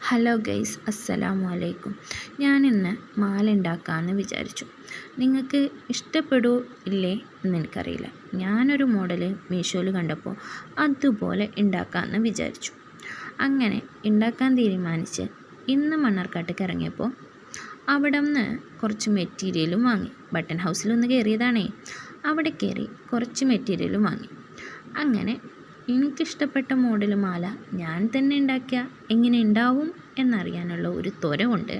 Hello guys, അസ്സലാമു അലൈക്കും. ഞാനിന്ന് മാല ഉണ്ടാക്കാമെന്ന് വിചാരിച്ചു. നിങ്ങൾക്ക് ഇഷ്ടപ്പെടുമോ ഇല്ലേ എന്ന് എനിക്കറിയില്ല. ഞാനൊരു മോഡൽ മീഷോയിൽ കണ്ടപ്പോൾ അതുപോലെ ഉണ്ടാക്കാമെന്ന് വിചാരിച്ചു. അങ്ങനെ ഉണ്ടാക്കാൻ തീരുമാനിച്ച് ഇന്ന് മണ്ണാർക്കാട്ടേക്ക് ഇറങ്ങിയപ്പോൾ അവിടെ നിന്ന് കുറച്ച് മെറ്റീരിയലും വാങ്ങി. ബട്ടൺ ഹൗസിലൊന്ന് കയറിയതാണേ. അവിടെ കയറി കുറച്ച് മെറ്റീരിയലും വാങ്ങി. അങ്ങനെ എനിക്കിഷ്ടപ്പെട്ട മോഡൽ മാല ഞാൻ തന്നെ ഉണ്ടാക്കിയാൽ എങ്ങനെ ഉണ്ടാവും എന്നറിയാനുള്ള ഒരു ത്വര കൊണ്ട്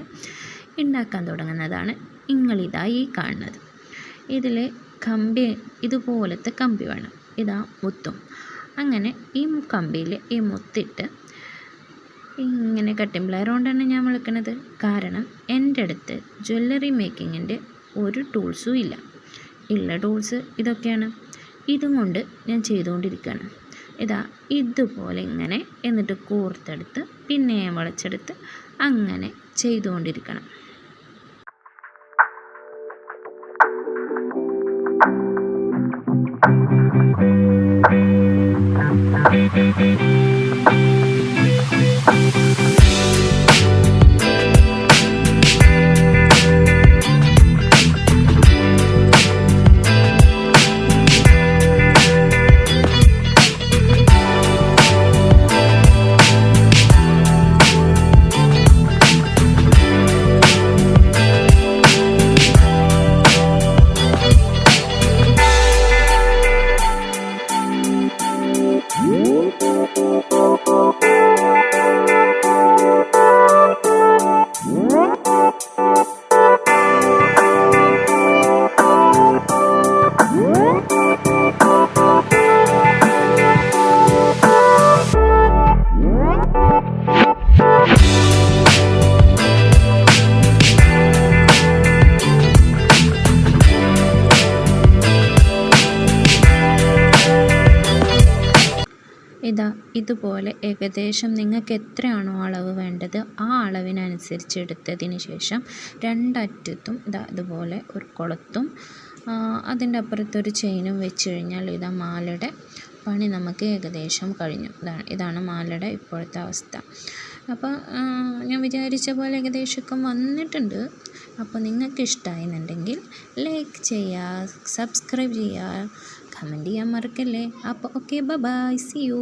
ഉണ്ടാക്കാൻ തുടങ്ങുന്നതാണ് നിങ്ങളിതായി കാണുന്നത്. ഇതിൽ കമ്പി, ഇതുപോലത്തെ കമ്പി വേണം. ഇതാ മുത്തും. അങ്ങനെ ഈ കമ്പിയിൽ ഈ മുത്തിട്ട് ഇങ്ങനെ കട്ടിംഗ് പ്ലെയർ കൊണ്ടാണ് ഞാൻ വിളിക്കുന്നത്. കാരണം എൻ്റെ അടുത്ത് ജ്വല്ലറി മേക്കിങ്ങിൻ്റെ ഒരു ടൂൾസും ഇല്ല. ഉള്ള ടൂൾസ് ഇതൊക്കെയാണ്. ഇതും കൊണ്ട് ഞാൻ ചെയ്തുകൊണ്ടിരിക്കുകയാണ്. ഇതാ ഇതുപോലെ ഇങ്ങനെ എന്നിട്ട് കോർത്തെടുത്ത് പിന്നെ വളച്ചെടുത്ത് അങ്ങനെ ചെയ്തുകൊണ്ടിരിക്കണം. ഇതാ ഇതുപോലെ ഏകദേശം നിങ്ങൾക്ക് എത്രയാണോ അളവ് വേണ്ടത് ആ അളവിനനുസരിച്ച് എടുത്തതിന് ശേഷം രണ്ടറ്റത്തും ഇതാ ഇതുപോലെ ഒരു കുളത്തും അതിൻ്റെ അപ്പുറത്തൊരു ചെയിനും വെച്ച് കഴിഞ്ഞാൽ ഇതാ മാലയുടെ പണി നമുക്ക് ഏകദേശം കഴിഞ്ഞു. ഇതാണ് മാലയുടെ ഇപ്പോഴത്തെ അവസ്ഥ. അപ്പോൾ ഞാൻ വിചാരിച്ച പോലെ ഏകദേശമൊക്കെ വന്നിട്ടുണ്ട്. അപ്പോൾ നിങ്ങൾക്ക് ഇഷ്ടമായെന്നുണ്ടെങ്കിൽ ലൈക്ക് ചെയ്യുക, സബ്സ്ക്രൈബ് ചെയ്യുക, കമൻറ്റ് ചെയ്യാൻ മറക്കല്ലേ. അപ്പോൾ ഓക്കെ, ബൈ, സീ യു.